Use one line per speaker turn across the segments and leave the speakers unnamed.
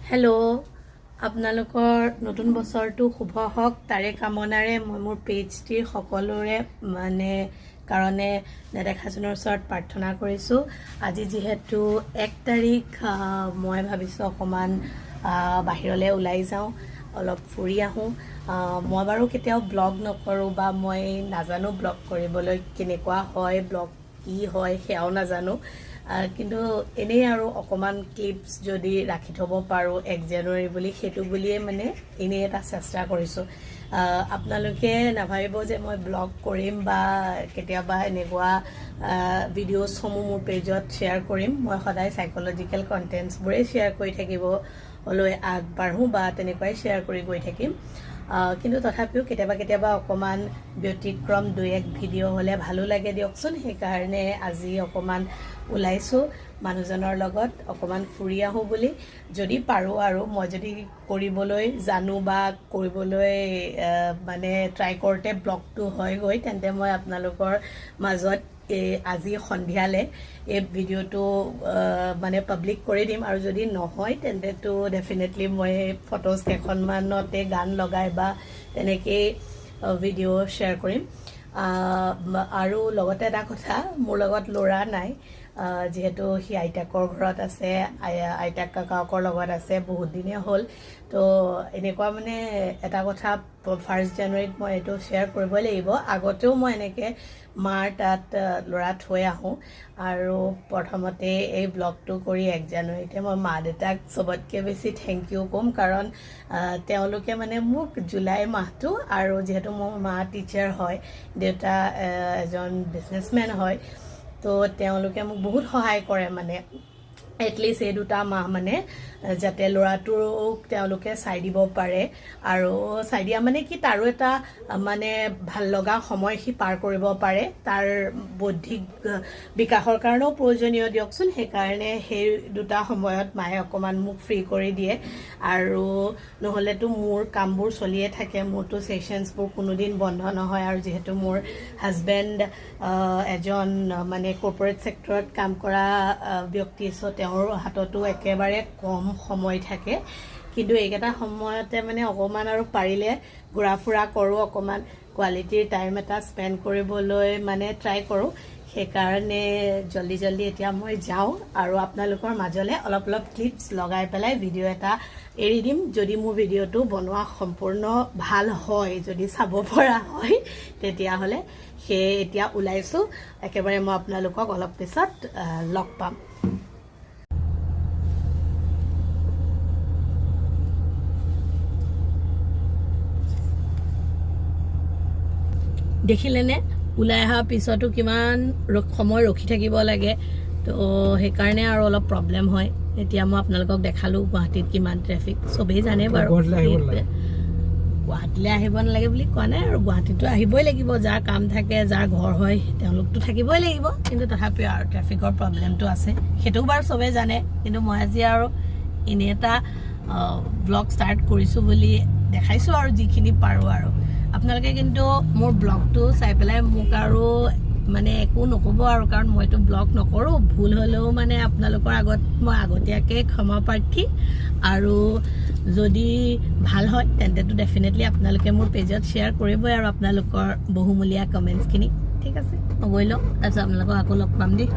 Hello' আপোনালোকৰ নতুন বছৰটো শুভ হওক তাৰে কামনাৰে মই মোৰ পেজটিৰ সকলোৰে কাৰণে নেদেখাজনৰ ওচৰত প্ৰাৰ্থনা কৰিছোঁ। আজি যিহেতু 1 তাৰিখ, মই ভাবিছোঁ অকণমান বাহিৰলৈ ওলাই যাওঁ, অলপ ফুৰি আহোঁ। মই বাৰু কেতিয়াও ব্লগ নকৰোঁ বা মই নাজানো ব্লগ কৰিবলৈ কেনেকুৱা হয়, ব্লগ কি হয় সেয়াও নাজানো, কিন্তু এনেই আৰু অকণমান ক্লিপছ যদি ৰাখি থ'ব পাৰোঁ 1 জানুৱাৰী বুলি, সেইটো বুলিয়ে এনেই এটা চেষ্টা কৰিছোঁ। আপোনালোকে নাভাবিব যে মই ব্লগ কৰিম বা কেতিয়াবা এনেকুৱা ভিডিঅ'ছসমূহ মোৰ পেজত শ্বেয়াৰ কৰিম। মই সদায় সাইক'লজিকেল কণ্টেণ্টছবোৰেই শ্বেয়াৰ কৰি থাকিবলৈ আগবাঢ়োঁ বা তেনেকুৱাই শ্বেয়াৰ কৰি গৈ থাকিম। কিন্তু তথাপিও কেতিয়াবা অকণমান ব্যতিক্ৰম 2-1 ভিডিঅ' হ'লে ভালো লাগে দিয়কচোন। সেইকাৰণে আজি অকণমান ওলাইছোঁ মানুহজনৰ লগত, অকণমান ফুৰি আহোঁ বুলি। যদি পাৰোঁ আৰু মই যদি কৰিবলৈ জানো বা কৰিবলৈ ট্ৰাই কৰোঁতে ব্লগটো হয়গৈ, তেন্তে মই আপোনালোকৰ মাজত আজি সন্ধিয়ালৈ এই ভিডিঅ'টো পাব্লিক কৰি দিম। আৰু যদি নহয় তেন্তেতো ডেফিনেটলি মই ফটোজ কেইখনমানতে গান লগাই বা তেনেকেই ভিডিঅ' শ্বেয়াৰ কৰিম। আৰু লগতে এটা কথা, মোৰ লগত ল'ৰা নাই, যিহেতু সি আইতাকৰ ঘৰত আছে, আইতাক কাকাকৰ লগত আছে, বহুত দিনেই হ'ল। তো এনেকুৱা এটা কথা 1 জানুৱাৰীত মই এইটো শ্বেয়াৰ কৰিবই লাগিব। আগতেও মই এনেকৈ মাৰ তাত ল'ৰা থৈ আহোঁ, আৰু প্ৰথমতে এই ব্লগটো কৰি 1 জানুৱাৰীতে মই মা দেউতাক চবতকৈ বেছি থেংক ইউ ক'ম, কাৰণ তেওঁলোকে মোক জুলাই মাহটো, আৰু যিহেতু মোৰ মা টিচাৰ হয়, দেউতা এজন বিজনেছমেন হয়, তো তেওঁলোকে মোক বহুত সহায় কৰে। এটলিষ্ট এই 2টা মাহ যাতে ল'ৰাটোক তেওঁলোকে চাই দিব পাৰে, আৰু চাই দিয়া কি তাৰো এটা ভাল লগা সময় সি পাৰ কৰিব পাৰে, তাৰ বৌদ্ধিক বিকাশৰ কাৰণেও প্ৰয়োজনীয় দিয়কচোন। সেইকাৰণে সেই 2টা সময়ত মায়ে অকণমান মোক ফ্ৰী কৰি দিয়ে, আৰু নহ'লেতো মোৰ কামবোৰ চলিয়ে থাকে, মোৰতো ছেশ্যনছবোৰ কোনোদিন বন্ধ নহয়। আৰু যিহেতু মোৰ হাজবেণ্ড এজন কৰ্পৰেট ছেক্টৰত কাম কৰা ব্যক্তি, চ' তেওঁৰ হাততো একেবাৰে কম সময় থাকে। কিন্তু এইকেইটা সময়তে অকণমান আৰু পাৰিলে ঘূৰা ফুৰা কৰোঁ, অকণমান কোৱালিটিৰ টাইম এটা স্পেণ্ড কৰিবলৈ ট্ৰাই কৰোঁ। সেইকাৰণে জল্দি এতিয়া মই যাওঁ, আৰু আপোনালোকৰ মাজলৈ অলপ ক্লিপছ লগাই পেলাই ভিডিঅ' এটা এৰি দিম। যদি মোৰ ভিডিঅ'টো বনোৱা সম্পূৰ্ণ ভাল হয়, যদি চাব পৰা হয়, তেতিয়াহ'লে এতিয়া ওলাইছোঁ। একেবাৰে মই আপোনালোকক অলপ পিছত লগ পাম। দেখিলেনে ওলাই অহাৰ পিছতো কিমান সময় ৰখি থাকিব লাগে, তো সেইকাৰণে আৰু অলপ প্ৰব্লেম হয়। এতিয়া মই আপোনালোকক দেখালোঁ গুৱাহাটীত কিমান ট্ৰেফিক, চবেই জানে বাৰু। গুৱাহাটীলৈ আহিব নালাগে বুলি কোৱা নাই, আৰু গুৱাহাটীতো আহিবই লাগিব, যাৰ কাম থাকে, যাৰ ঘৰ হয়, তেওঁলোকতো থাকিবই লাগিব। কিন্তু তথাপিও আৰু ট্ৰেফিকৰ প্ৰব্লেমটো আছে, সেইটোও বাৰু চবেই জানে। কিন্তু মই আজি আৰু এনে এটা ব্লগ ষ্টাৰ্ট কৰিছোঁ বুলি দেখাইছোঁ, আৰু যিখিনি পাৰোঁ। আৰু আপোনালোকে কিন্তু মোৰ ব্লগটো চাই পেলাই মোক আৰু একো নক'ব, আৰু কাৰণ মইতো ব্লগ নকৰোঁ। ভুল হ'লেও আপোনালোকৰ আগত মই আগতীয়াকৈ ক্ষমা প্ৰাৰ্থী। আৰু যদি ভাল হয় তেন্তেতো ডেফিনেটলি আপোনালোকে মোৰ পেজত শ্বেয়াৰ কৰিবই, আৰু আপোনালোকৰ বহুমূলীয়া কমেণ্টছখিনি। ঠিক আছে, মই গৈ লওঁ, তাৰপিছত আপোনালোকক আকৌ লগ পাম দেই।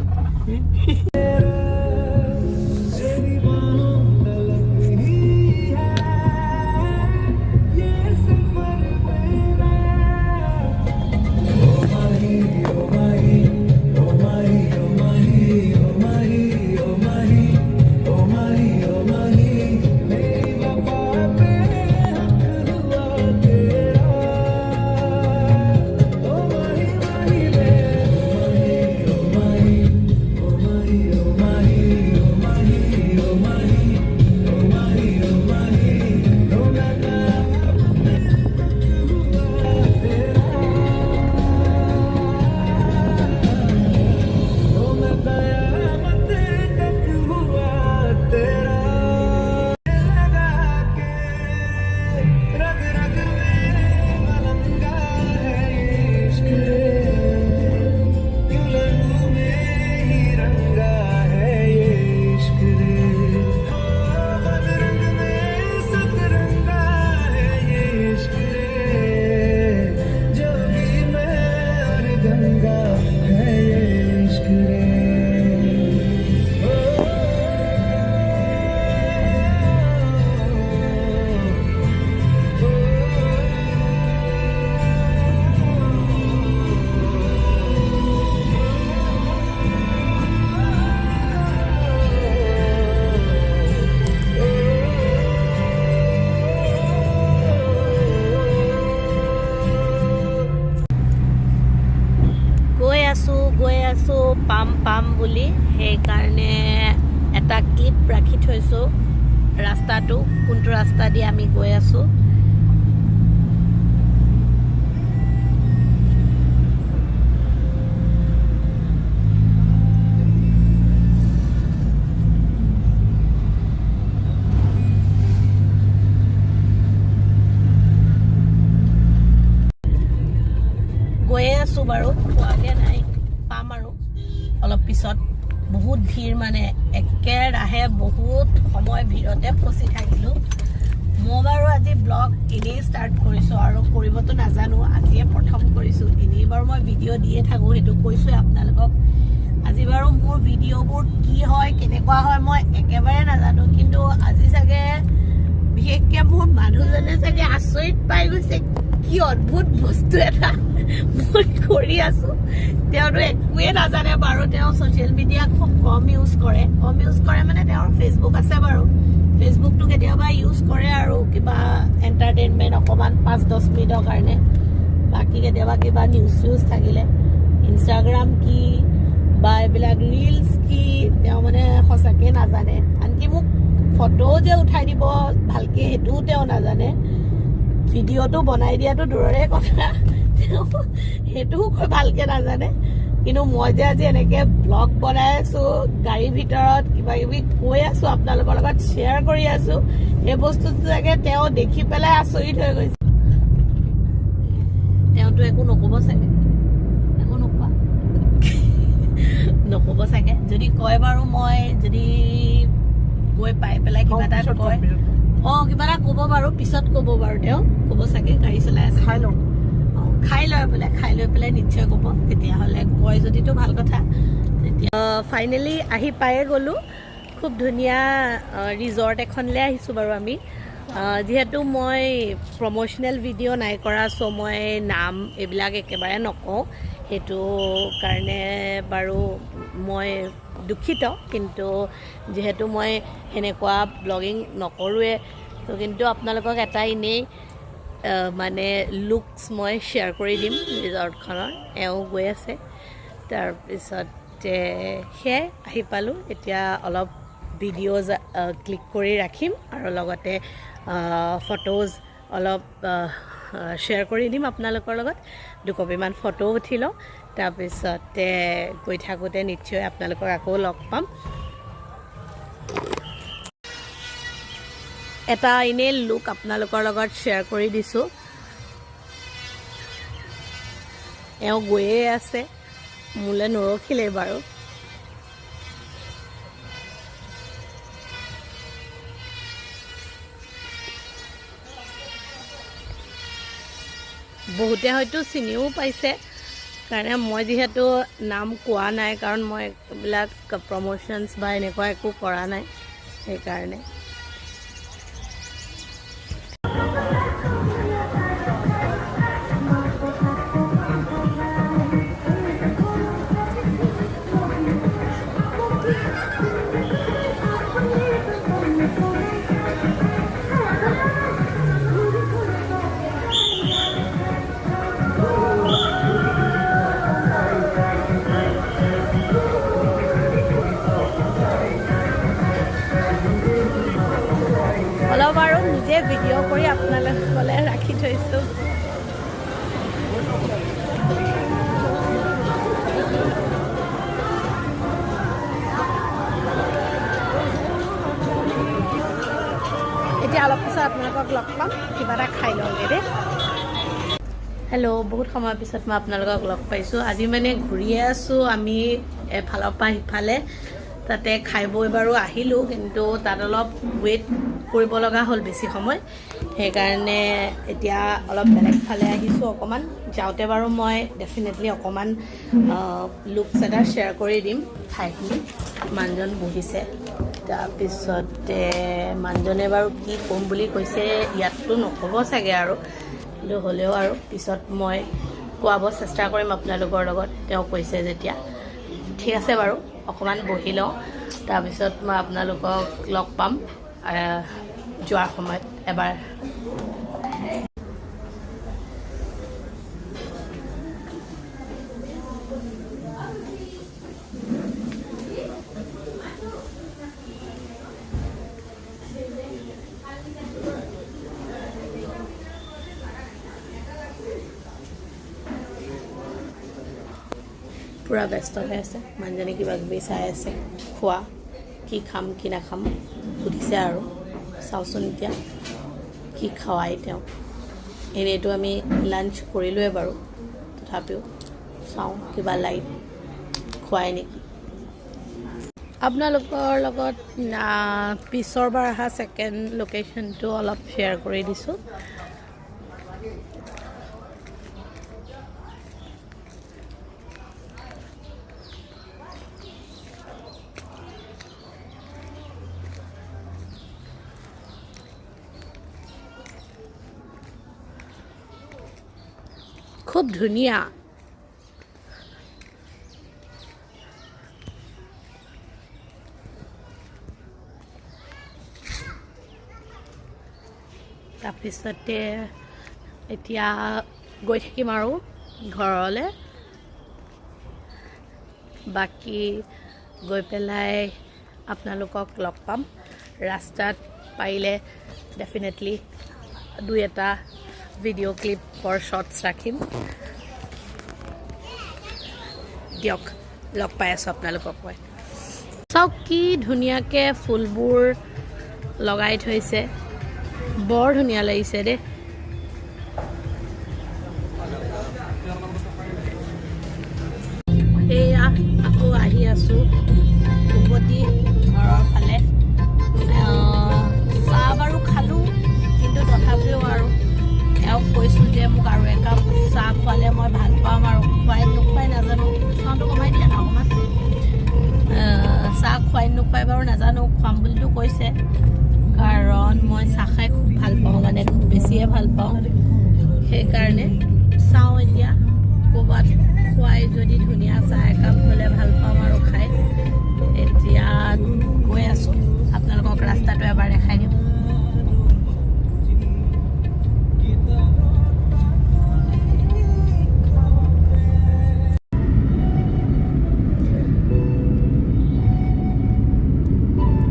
সেইকাৰণে এটা ক্লিপ ৰাখি থৈছোঁ ৰাস্তাটো, কোনটো ৰাস্তা দি আমি গৈ আছোঁ। গৈয়ে আছোঁ বাৰু, পোৱাগৈ নাই, পাম আৰু অলপ পিছত। বহুত ভিৰ, মানে একেৰাহে বহুত সময় ভিৰতে ফচি থাকিলোঁ। মই বাৰু আজি ব্লগ এনেই ষ্টাৰ্ট কৰিছোঁ আৰু কৰিবতো নাজানো, আজিয়ে প্ৰথম কৰিছোঁ। এনেই বাৰু মই ভিডিঅ' দিয়ে থাকোঁ, সেইটো কৈছোঁৱে আপোনালোকক। আজি বাৰু মোৰ ভিডিঅ'বোৰ কি হয়, কেনেকুৱা হয় মই একেবাৰে নাজানো, কিন্তু আজি চাগে বিশেষকৈ মোৰ মানুহজনে চাগে আচৰিত পাই গৈছে, কি অদ্ভুত বস্তু এটা মই কৰি আছোঁ। তেওঁতো একোৱে নাজানে বাৰু, তেওঁ ছ'চিয়েল মিডিয়া খুব কম ইউজ কৰে মানে তেওঁৰ ফেচবুক আছে বাৰু, ফেচবুকটো কেতিয়াবা ইউজ কৰে আৰু কিবা এণ্টাৰটেইনমেণ্ট অকণমান 5-10 মিনিটৰ কাৰণে, বাকী কেতিয়াবা কিবা নিউজ চিউজ থাকিলে। ইনষ্টাগ্ৰাম কি বা এইবিলাক ৰিলছ কি তেওঁ মানে সঁচাকৈ নাজানে। আনকি মোক ফটোও যে উঠাই দিব ভালকৈ সেইটোও তেওঁ নাজানে, ভিডিঅ'টো বনাই দিয়াটো দূৰৰে কথা, তেওঁ সেইটোও ভালকৈ নাজানে। কিন্তু মই যে আজি এনেকৈ ব্লগ বনাই আছোঁ, গাড়ীৰ ভিতৰত কিবা কিবি কৈ আছোঁ, আপোনালোকৰ লগত শ্বেয়াৰ কৰি আছোঁ, সেই বস্তুটো চাগে তেওঁ দেখি পেলাই আচৰিত হৈ গৈছে। তেওঁতো একো নক'ব চাগে, একো নক'ব চাগে। যদি কয় বাৰু, মই যদি গৈ পাই পেলাই কিবা এটা কয়, কিবা এটা ক'ব বাৰু, পিছত ক'ব বাৰু, তেওঁ ক'ব চাগে, গাড়ী চলাই আছে, খাই লৈ পেলাই নিশ্চয় ক'ব। তেতিয়াহ'লে কয় যদিতো ভাল কথা। তেতিয়া ফাইনেলি আহি পায়ে গ'লোঁ। খুব ধুনীয়া ৰিজৰ্ট এখনলৈ আহিছোঁ বাৰু আমি। যিহেতু মই প্ৰমোচনেল ভিডিঅ' নাই কৰা, চ' মই নাম এইবিলাক একেবাৰে নকওঁ, সেইটো কাৰণে বাৰু মই দুখিত। কিন্তু যিহেতু মই সেনেকুৱা ব্লগিং নকৰোঁৱে, তো কিন্তু আপোনালোকক এটা এনেই মানে লুকছ মই শ্বেয়াৰ কৰি দিম ৰিজৰ্টখনৰ। এওঁ গৈ আছে, তাৰপিছতে সেয়াই আহি পালোঁ। এতিয়া অলপ ভিডিঅ'জ ক্লিক কৰি ৰাখিম আৰু লগতে ফটোজ অলপ শ্বেয়াৰ কৰি দিম আপোনালোকৰ লগত। 2 কপিমান ফটো উঠি লওঁ, তাৰপিছতে গৈ থাকোঁতে নিশ্চয় আপোনালোকক আকৌ লগ পাম। এটা এনেই লুক আপোনালোকৰ লগত শ্বেয়াৰ কৰি দিছোঁ। এওঁ গৈয়ে আছে, মোলৈ নৰখিলেই বাৰু। বহুতে হয়তো চিনিও পাইছে, কাৰণে মই যিহেতু নাম কোৱা নাই, কাৰণ মই এইবিলাক প্ৰমোশ্যনছ বা এনেকুৱা একো কৰা নাই, সেইকাৰণে। অলপ আৰু নিজে ভিডিঅ' কৰি আপোনালোকলৈ ৰাখি থৈছোঁ। এতিয়া অলপ পিছত আপোনালোকক লগ পাম, কিবা এটা খাই লওঁগৈ দেই। হেল্ল', বহুত সময়ৰ পিছত মই আপোনালোকক লগ পাইছোঁ। আজি মানে ঘূৰিয়ে আছোঁ আমি এফালৰ পৰা সিফালে, তাতে খাই বৈ বাৰু আহিলোঁ, কিন্তু তাত অলপ ৱেইট কৰিব লগা হ'ল বেছি সময়, সেইকাৰণে এতিয়া অলপ বেলেগ ফালে আহিছোঁ অকণমান। যাওঁতে বাৰু মই ডেফিনেটলি অকণমান লুকছ এটা শ্বেয়াৰ কৰি দিম ঠাইখিনি। মানুহজন বহিছে, তাৰপিছতে মানুহজনে বাৰু কি ক'ম বুলি কৈছে, ইয়াততো নক'ব চাগে আৰু, কিন্তু হ'লেও আৰু পিছত মই কোৱাব চেষ্টা কৰিম আপোনালোকৰ লগত, তেওঁ কৈছে যেতিয়া। ঠিক আছে বাৰু, অকণমান বহি লওঁ, তাৰপিছত মই আপোনালোকক লগ পাম যোৱাৰ সময়ত এবাৰ। পূৰা ব্যস্ত হৈ আছে মানুহজনে কিবা কিবি চাই আছে খোৱা কি খাম কি নাখাম সুধিছে আৰু চাওঁচোন এতিয়া কি খাৱাই তেওঁ এনেইতো আমি লাঞ্চ কৰিলোৱে বাৰু তথাপিও চাওঁ কিবা লাইট খুৱাই নেকি আপোনালোকৰ লগত পিছৰ বাৰ অহা ছেকেণ্ড লোকেশ্যনটো অলপ শ্বেয়াৰ কৰি দিছোঁ খুব ধুনীয়া তাৰপিছতে এতিয়া গৈ থাকিম আৰু ঘৰলৈ বাকী গৈ পেলাই আপোনালোকক লগ পাম ৰাস্তাত পাৰিলে ডেফিনেটলি দুই এটা ভিডিঅ' ক্লিপ ফৰ শ্বৰ্টছ ৰাখিম দিয়ক লগ পাই আছোঁ আপোনালোকক মই চাওক কি ধুনীয়াকৈ ফুলবোৰ লগাই থৈছে বৰ ধুনীয়া লাগিছে দেই এয়া আকৌ আহি আছোঁ উভতি ঘৰৰ ফালে চাহ বাৰু খালোঁ কিন্তু তথাপিও আৰু এওঁক কৈছোঁ যে মোক আৰু একাপ চাহ খোৱালে মই ভাল পাম আৰু খুৱাই নোখুৱাই নাজানো চাহটো কমাই দিয়া না অকণমান চাহ খুৱাই নোখুৱাই বাৰু নাজানো খুৱাম বুলিতো কৈছে কাৰণ মই চাহ খাই খুব ভাল পাওঁ মানে খুব বেছিয়ে ভাল পাওঁ সেইকাৰণে চাওঁ এতিয়া ক'ৰবাত খুৱাই যদি ধুনীয়া চাহ একাপ হ'লে ভাল পাম আৰু খাই এতিয়া গৈ আছোঁ আপোনালোকক ৰাস্তাটো এবাৰ দেখাই দিম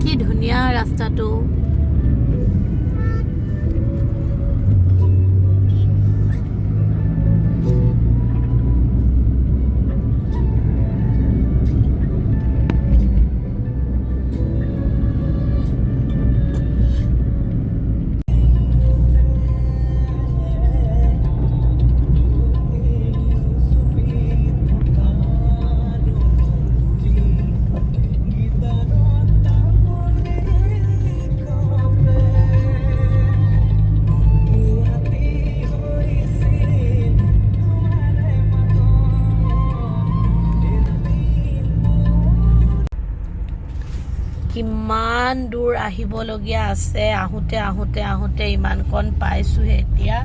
কি ধুনীয়া ৰাস্তাটো কিমান দূৰ আহিবলগীয়া আছে আহোঁতে আহোঁতে আহোঁতে ইমানকণ পাইছোঁহে এতিয়া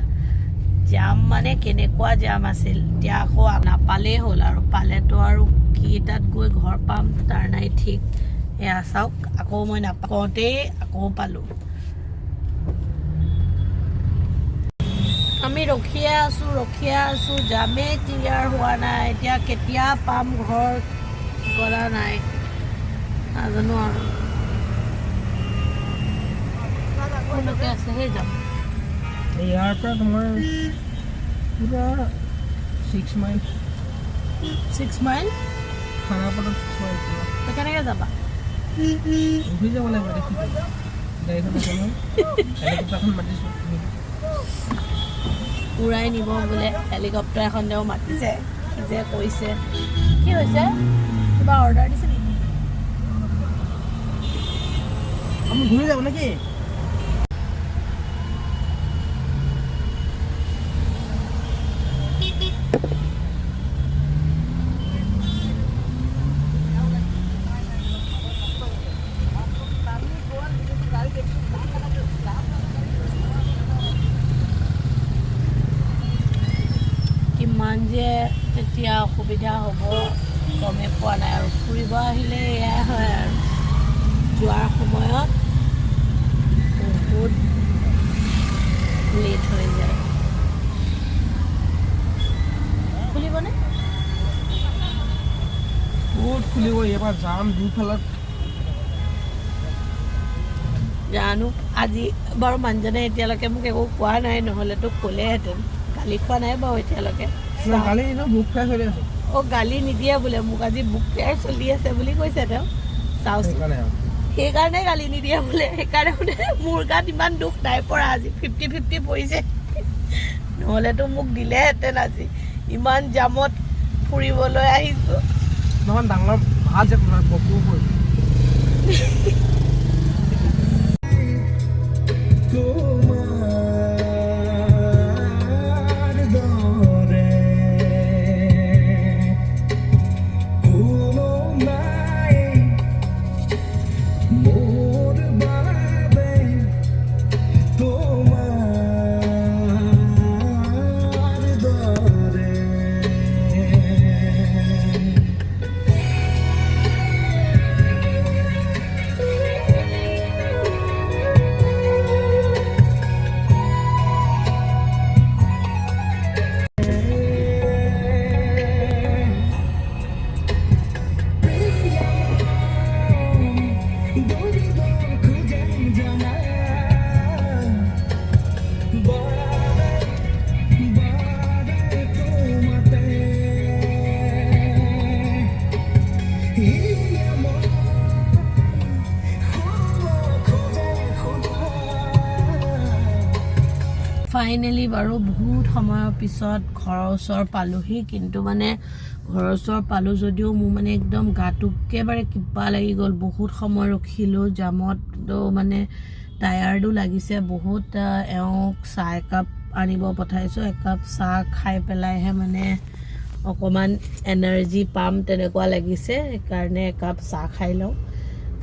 জাম মানে কেনেকুৱা জাম আছিল এতিয়া আকৌ নাপালেই হ'ল আৰু পালেতো আৰু কেইটাত গৈ ঘৰ পাম তাৰ নাই ঠিক এয়া চাওক আকৌ মই নাপাওঁতেই আকৌ পালোঁ আমি ৰখিয়ে আছোঁ জামেই ক্লিয়াৰ হোৱা নাই এতিয়া কেতিয়া পাম ঘৰ গলা নাই নাজানো আৰু কোনলৈকে আছে সেই যাম
ইয়াৰ পৰা তোমাৰ পুৰা 6 মাইল
6 মাইল
খানাপাৰা 6 মাইল
কেনেকৈ যাবা
উঠি যাব লাগিব দেখি গাড়ীখন আছে নহয় হেলিকপ্টাৰখন মাতিছোঁ
উৰাই নিব বোলে হেলিকপ্টাৰ এখন তেওঁ মাতিছে কি যে কৈছে কি হৈছে কিবা অৰ্ডাৰ দিছে নেকি
আমি ঘূৰি যাব নেকি
কিমান যে তেতিয়া অসুবিধা হ'ব গমে পোৱা নাই আৰু ফুৰিব আহিলে এয়াই হয় আৰু যোৱাৰ সময়ত বহুত লেট হৈ যায় খুলিবনে
বহুত খুলিব এবাৰ যাম দুফালত
জানো আজি বাৰু মানুহজনে এতিয়ালৈকে মোক একো কোৱা নাই নহ'লেতো ক'লেহেঁতেন গালি খোৱা নাই বাৰু এতিয়ালৈকে
কালি দিনৰ বুক ফেয়াৰ চলি আছে
অ' গালি নিদিয়ে বোলে মোক আজি বুক ফেয়াৰ চলি আছে বুলি কৈছে তেওঁ চাওচোন সেইকাৰণে গালি নিদিয়ে বোলে সেইকাৰণে বোলে মোৰ গাত ইমান দুখ নাই পৰা আজি 50-50 পৰিছে নহ'লেতো মোক দিলেহেঁতেন আজি ইমান জামত ফুৰিবলৈ আহিছোঁ
নহয় ডাঙৰ ভাল যে বকু পৰিব
ফাইনেলি বাৰু বহুত সময়ৰ পিছত ঘৰৰ ওচৰ পালোহি কিন্তু মানে ঘৰৰ ওচৰ পালোঁ যদিও মোৰ মানে একদম গাটো একেবাৰে কিবা লাগি গ'ল বহুত সময় ৰখিলোঁ জামত মানে টায়াৰ্ডো লাগিছে বহুত এওঁক চাহ একাপ আনিব পঠাইছোঁ একাপ চাহ খাই পেলাইহে মানে অকণমান এনাৰ্জি পাম তেনেকুৱা লাগিছে সেইকাৰণে একাপ চাহ খাই লওঁ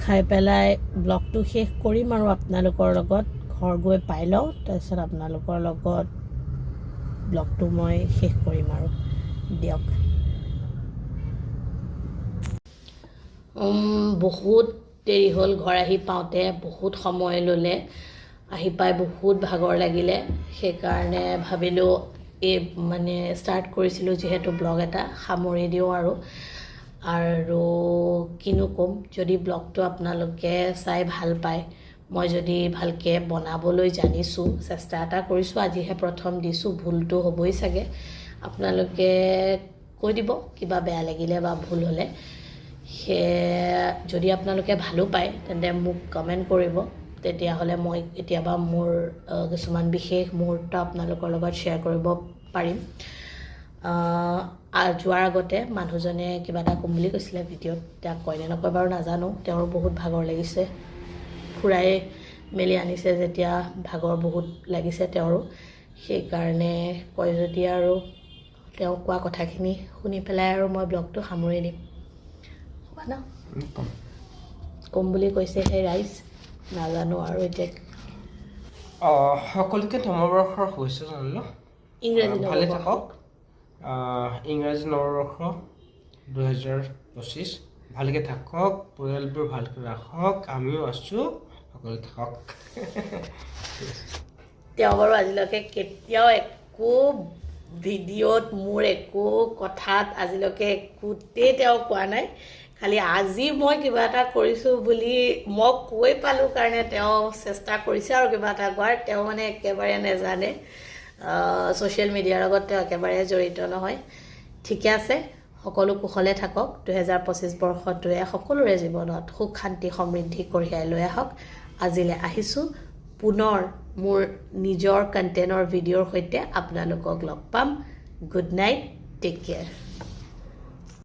খাই পেলাই ব্লগটো শেষ কৰিম আৰু আপোনালোকৰ লগত ঘৰ গৈ পাই লওঁ তাৰপিছত আপোনালোকৰ লগত ব্লগটো মই শেষ কৰিম আৰু দিয়ক বহুত দেৰি হ'ল ঘৰ আহি পাওঁতে বহুত সময় ল'লে আহি পাই বহুত ভাগৰ লাগিলে সেইকাৰণে ভাবিলোঁ এই মানে ষ্টাৰ্ট কৰিছিলোঁ যিহেতু ব্লগ এটা সামৰি দিওঁ আৰু কিনো ক'ম যদি ব্লগটো আপোনালোকে চাই ভাল পায় মই যদি ভালকৈ বনাবলৈ জানিছোঁ চেষ্টা এটা কৰিছোঁ আজিহে প্ৰথম দিছোঁ ভুলটো হ'বই চাগে আপোনালোকে কৈ দিব কিবা বেয়া লাগিলে বা ভুল হ'লে যদি আপোনালোকে ভালো পায় তেন্তে মোক কমেণ্ট কৰিব তেতিয়াহ'লে মই কেতিয়াবা মোৰ কিছুমান বিশেষ মুহূৰ্ত আপোনালোকৰ লগত শ্বেয়াৰ কৰিব পাৰিম যোৱাৰ আগতে মানুহজনে কিবা এটা ক'ম বুলি কৈছিলে ভিডিঅ'ত তাক কয়নে নকয় বাৰু নাজানো তেওঁৰ বহুত ভাগৰ লাগিছে ফুৰাই মেলি আনিছে যেতিয়া ভাগৰ বহুত লাগিছে তেওঁৰো সেইকাৰণে কয় যদি আৰু তেওঁ কোৱা কথাখিনি শুনি পেলাই আৰু মই ব্লগটো সামৰি দিম হ'ব ন ক'ম বুলি কৈছে সেই ৰাইজ নাজানো আৰু এতিয়া
সকলোকে নৱবৰ্ষৰ শুভেচ্ছা জনালোঁ ভালে থাকক ইংৰাজী নৱবৰ্ষ 2025 ভালকৈ থাকক পৰিয়ালবোৰ ভালকৈ ৰাখক আমিও আছোঁ সকলো থাকক
তেওঁ বাৰু আজিলৈকে কেতিয়াও একো ভিডিঅ'ত মোৰ একো কথাত আজিলৈকে একোতেই তেওঁ কোৱা নাই খালি আজি মই কিবা এটা কৰিছোঁ বুলি মই কৈ পালোঁ কাৰণে তেওঁ চেষ্টা কৰিছে আৰু কিবা এটা কোৱাৰ তেওঁ মানে একেবাৰে নেজানে ছ'চিয়েল মিডিয়াৰ লগত তেওঁ একেবাৰে জড়িত নহয় ঠিকে আছে সকলো কুশলে থাকক 2025 বৰ্ষটোৱে সকলোৰে জীৱনত সুখ শান্তি সমৃদ্ধি কঢ়িয়াই লৈ আহক আজিলৈ আহিছোঁ পুনৰ মোৰ নিজৰ কণ্টেনৰ ভিডিঅ'ৰ সৈতে আপোনালোকক লগ পাম গুড নাইট টেক কেয়াৰ